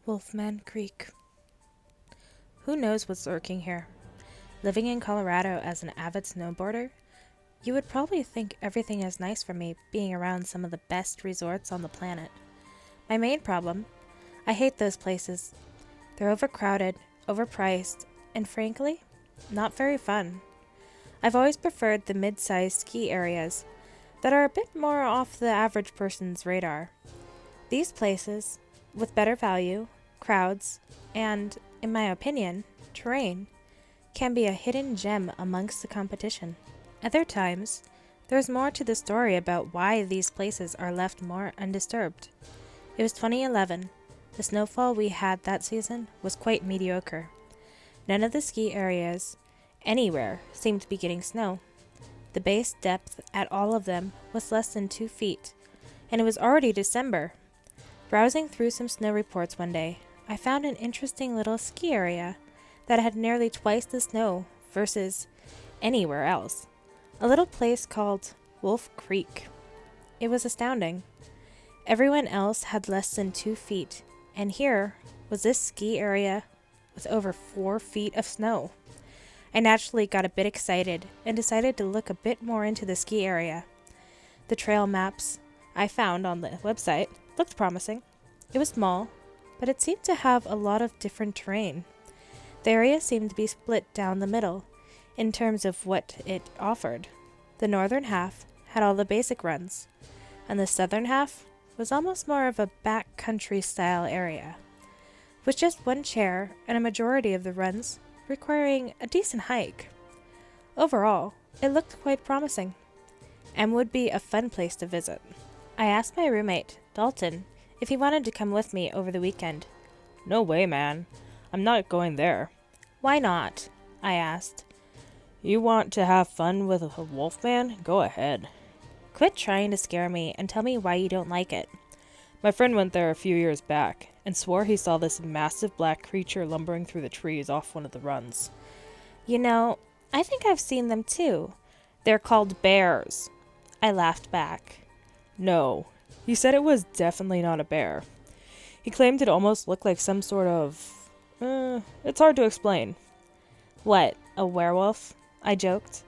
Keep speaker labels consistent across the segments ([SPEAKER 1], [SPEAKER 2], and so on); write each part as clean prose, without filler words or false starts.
[SPEAKER 1] Wolfman Creek. Who knows what's lurking here? Living in Colorado as an avid snowboarder, you would probably think everything is nice for me being around some of the best resorts on the planet. My main problem? I hate those places. They're overcrowded, overpriced, and frankly, not very fun. I've always preferred the mid-sized ski areas that are a bit more off the average person's radar. These places, with better value, crowds, and, in my opinion, terrain, can be a hidden gem amongst the competition. Other times, there's more to the story about why these places are left more undisturbed. It was 2011. The snowfall we had that season was quite mediocre. None of the ski areas, anywhere, seemed to be getting snow. The base depth at all of them was less than 2 feet, and it was already December. Browsing through some snow reports one day, I found an interesting little ski area that had nearly twice the snow versus anywhere else. A little place called Wolf Creek. It was astounding. Everyone else had less than 2 feet, and here was this ski area with over 4 feet of snow. I naturally got a bit excited and decided to look a bit more into the ski area. The trail maps I found on the website looked promising. It was small, but it seemed to have a lot of different terrain. The area seemed to be split down the middle in terms of what it offered. The northern half had all the basic runs, and the southern half was almost more of a backcountry style area, with just one chair and a majority of the runs requiring a decent hike. Overall, it looked quite promising, and would be a fun place to visit. I asked my roommate, Dalton, if he wanted to come with me over the weekend.
[SPEAKER 2] No way, man. I'm not going there.
[SPEAKER 1] Why not? I asked.
[SPEAKER 2] You want to have fun with a Wolfman? Go ahead.
[SPEAKER 1] Quit trying to scare me and tell me why you don't like it.
[SPEAKER 2] My friend went there a few years back and swore he saw this massive black creature lumbering through the trees off one of the runs.
[SPEAKER 1] You know, I think I've seen them too. They're called bears. I laughed back.
[SPEAKER 2] No, he said it was definitely not a bear. He claimed it almost looked like some sort of... it's hard to explain.
[SPEAKER 1] What, a werewolf? I joked.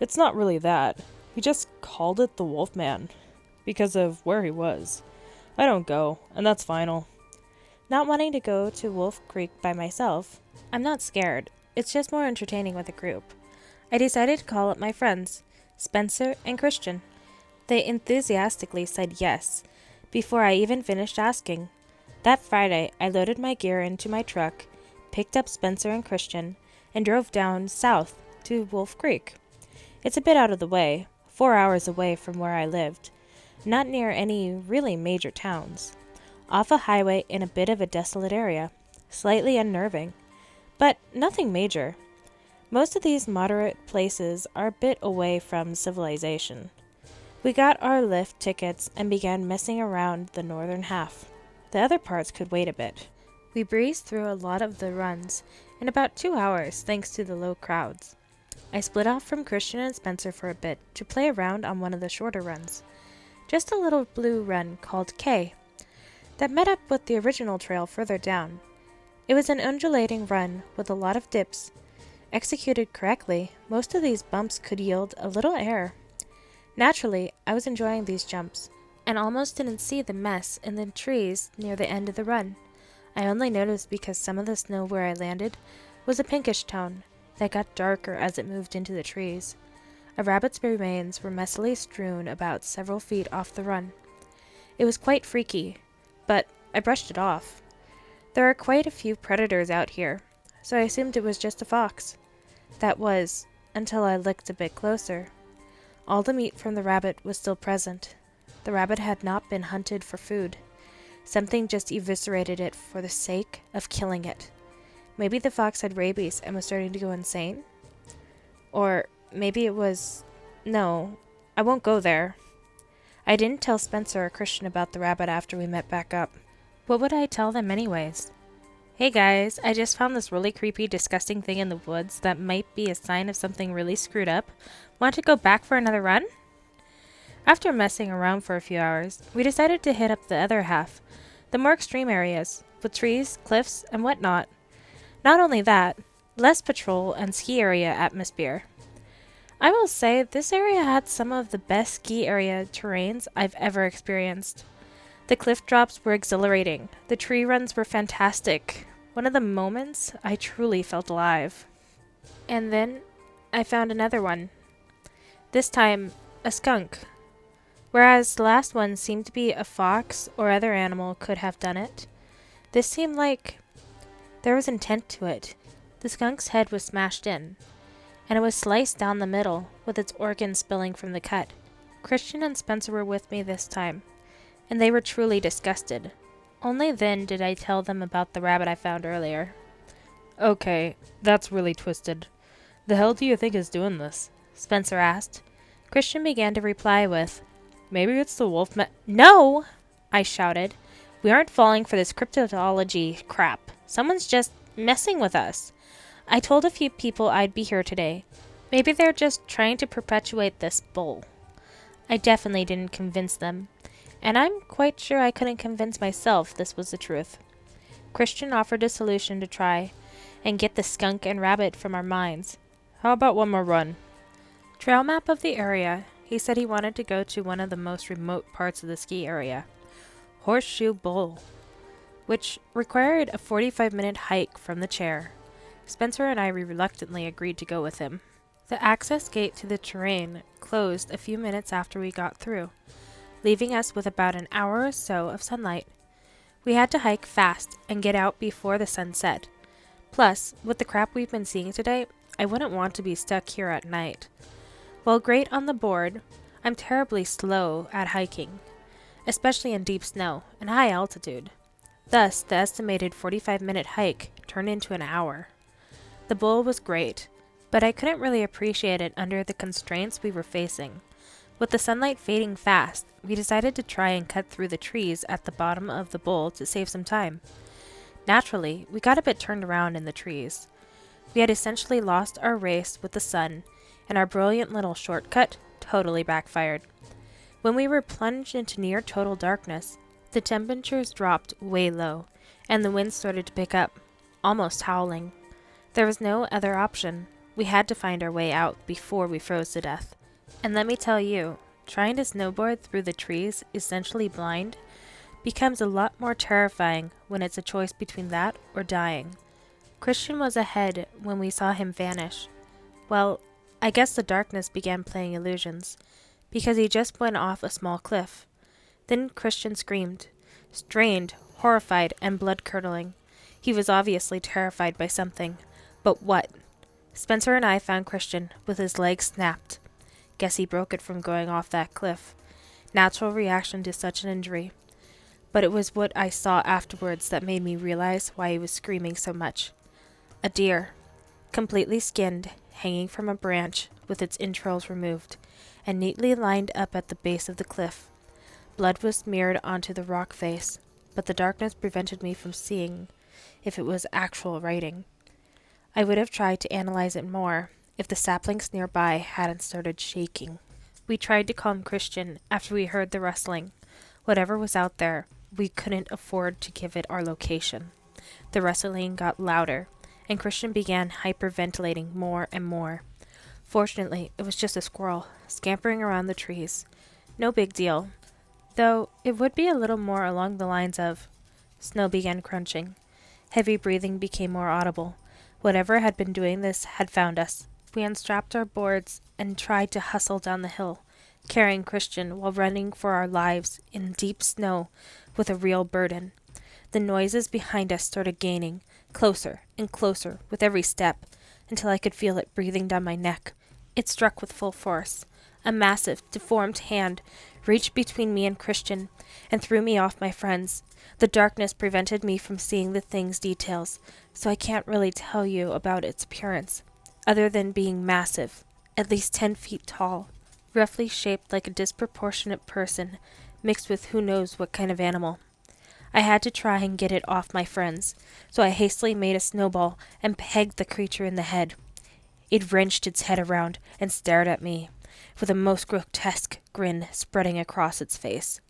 [SPEAKER 2] It's not really that. He just called it the Wolfman because of where he was. I don't go, and that's final.
[SPEAKER 1] Not wanting to go to Wolf Creek by myself, I'm not scared. It's just more entertaining with a group. I decided to call up my friends, Spencer and Christian. They enthusiastically said yes, before I even finished asking. That Friday, I loaded my gear into my truck, picked up Spencer and Christian, and drove down south to Wolf Creek. It's a bit out of the way, 4 hours away from where I lived, not near any really major towns. Off a highway in a bit of a desolate area, slightly unnerving, but nothing major. Most of these moderate places are a bit away from civilization. We got our lift tickets and began messing around the northern half. The other parts could wait a bit. We breezed through a lot of the runs in about 2 hours thanks to the low crowds. I split off from Christian and Spencer for a bit to play around on one of the shorter runs. Just a little blue run called K that met up with the original trail further down. It was an undulating run with a lot of dips. Executed correctly, most of these bumps could yield a little air. Naturally, I was enjoying these jumps, and almost didn't see the mess in the trees near the end of the run. I only noticed because some of the snow where I landed was a pinkish tone that got darker as it moved into the trees. A rabbit's remains were messily strewn about several feet off the run. It was quite freaky, but I brushed it off. There are quite a few predators out here, so I assumed it was just a fox. That was, until I looked a bit closer. All the meat from the rabbit was still present. The rabbit had not been hunted for food. Something just eviscerated it for the sake of killing it. Maybe the fox had rabies and was starting to go insane? Or maybe it was... No, I won't go there. I didn't tell Spencer or Christian about the rabbit after we met back up. What would I tell them anyways? Hey guys, I just found this really creepy, disgusting thing in the woods that might be a sign of something really screwed up. Want to go back for another run? After messing around for a few hours, we decided to hit up the other half, the more extreme areas, with trees, cliffs, and whatnot. Not only that, less patrol and ski area atmosphere. I will say this area had some of the best ski area terrains I've ever experienced. The cliff drops were exhilarating. The tree runs were fantastic. One of the moments I truly felt alive. And then I found another one. This time, a skunk. Whereas the last one seemed to be a fox or other animal could have done it, this seemed like there was intent to it. The skunk's head was smashed in, and it was sliced down the middle, with its organs spilling from the cut. Christian and Spencer were with me this time, and they were truly disgusted. Only then did I tell them about the rabbit I found earlier.
[SPEAKER 2] Okay, that's really twisted. The hell do you think is doing this?
[SPEAKER 1] Spencer asked. Christian began to reply with,
[SPEAKER 2] Maybe it's the Wolfman.
[SPEAKER 1] No! I shouted. We aren't falling for this cryptozoology crap. Someone's just messing with us. I told a few people I'd be here today. Maybe they're just trying to perpetuate this bull. I definitely didn't convince them, and I'm quite sure I couldn't convince myself this was the truth. Christian offered a solution to try and get the skunk and rabbit from our minds.
[SPEAKER 2] How about one more run?
[SPEAKER 1] Trail map of the area. He said he wanted to go to one of the most remote parts of the ski area, Horseshoe Bowl, which required a 45-minute hike from the chair. Spencer and I reluctantly agreed to go with him. The access gate to the terrain closed a few minutes after we got through, leaving us with about an hour or so of sunlight. We had to hike fast and get out before the sun set. Plus, with the crap we've been seeing today, I wouldn't want to be stuck here at night. While great on the board, I'm terribly slow at hiking, especially in deep snow and high altitude. Thus, the estimated 45-minute hike turned into an hour. The bowl was great, but I couldn't really appreciate it under the constraints we were facing. With the sunlight fading fast, we decided to try and cut through the trees at the bottom of the bowl to save some time. Naturally, we got a bit turned around in the trees. We had essentially lost our race with the sun, and our brilliant little shortcut totally backfired. When we were plunged into near total darkness, the temperatures dropped way low, and the wind started to pick up, almost howling. There was no other option. We had to find our way out before we froze to death. And let me tell you, trying to snowboard through the trees, essentially blind, becomes a lot more terrifying when it's a choice between that or dying. Christian was ahead when we saw him vanish. Well, I guess the darkness began playing illusions, because he just went off a small cliff. Then Christian screamed, strained, horrified, and blood-curdling. He was obviously terrified by something. But what? Spencer and I found Christian with his leg snapped. Guess he broke it from going off that cliff. Natural reaction to such an injury. But it was what I saw afterwards that made me realize why he was screaming so much. A deer, completely skinned, hanging from a branch with its entrails removed, and neatly lined up at the base of the cliff. Blood was smeared onto the rock face, but the darkness prevented me from seeing if it was actual writing. I would have tried to analyze it more if the saplings nearby hadn't started shaking. We tried to calm Christian after we heard the rustling. Whatever was out there, we couldn't afford to give it our location. The rustling got louder, and Christian began hyperventilating more and more. Fortunately, it was just a squirrel, scampering around the trees. No big deal, though it would be a little more along the lines of... Snow began crunching. Heavy breathing became more audible. Whatever had been doing this had found us. We unstrapped our boards and tried to hustle down the hill, carrying Christian while running for our lives in deep snow with a real burden. The noises behind us started gaining, closer and closer with every step, until I could feel it breathing down my neck. It struck with full force. A massive, deformed hand reached between me and Christian and threw me off my friends. The darkness prevented me from seeing the thing's details, so I can't really tell you about its appearance, other than being massive, at least 10 feet tall, roughly shaped like a disproportionate person, mixed with who knows what kind of animal. I had to try and get it off my friends, so I hastily made a snowball and pegged the creature in the head. It wrenched its head around and stared at me, with a most grotesque grin spreading across its face.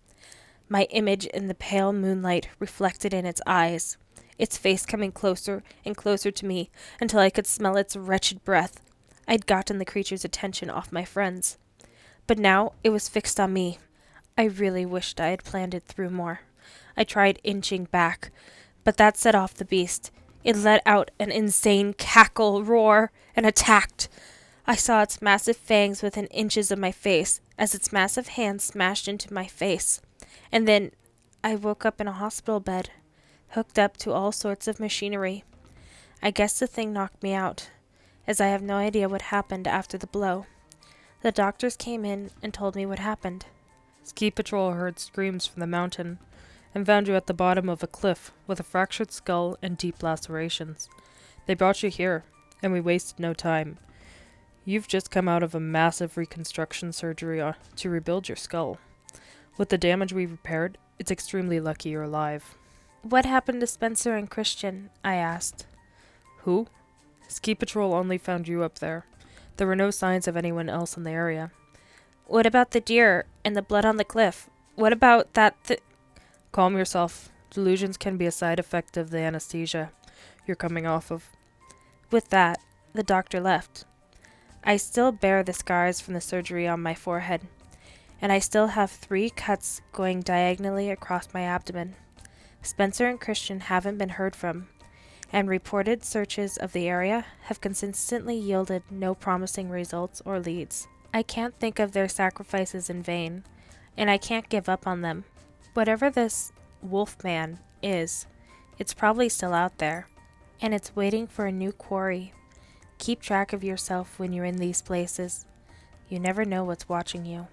[SPEAKER 1] my image in the pale moonlight reflected in its eyes, its face coming closer and closer to me until I could smell its wretched breath. I'd gotten the creature's attention off my friends. But now it was fixed on me. I really wished I had planned it through more. I tried inching back, but that set off the beast. It let out an insane cackle, roar, and attacked. I saw its massive fangs within inches of my face as its massive hands smashed into my face. And then I woke up in a hospital bed, hooked up to all sorts of machinery. I guess the thing knocked me out, as I have no idea what happened after the blow. The doctors came in and told me what happened.
[SPEAKER 2] Ski Patrol heard screams from the mountain and found you at the bottom of a cliff with a fractured skull and deep lacerations. They brought you here, and we wasted no time. You've just come out of a massive reconstruction surgery to rebuild your skull. With the damage we repaired, it's extremely lucky you're alive.
[SPEAKER 1] What happened to Spencer and Christian? I asked.
[SPEAKER 2] Who? Ski Patrol only found you up there. There were no signs of anyone else in the area.
[SPEAKER 1] What about the deer and the blood on the cliff? What about that
[SPEAKER 2] Calm yourself. Delusions can be a side effect of the anesthesia you're coming off of.
[SPEAKER 1] With that, the doctor left. I still bear the scars from the surgery on my forehead, and I still have 3 cuts going diagonally across my abdomen. Spencer and Christian haven't been heard from, and reported searches of the area have consistently yielded no promising results or leads. I can't think of their sacrifices in vain, and I can't give up on them. Whatever this Wolfman is, it's probably still out there, and it's waiting for a new quarry. Keep track of yourself when you're in these places. You never know what's watching you.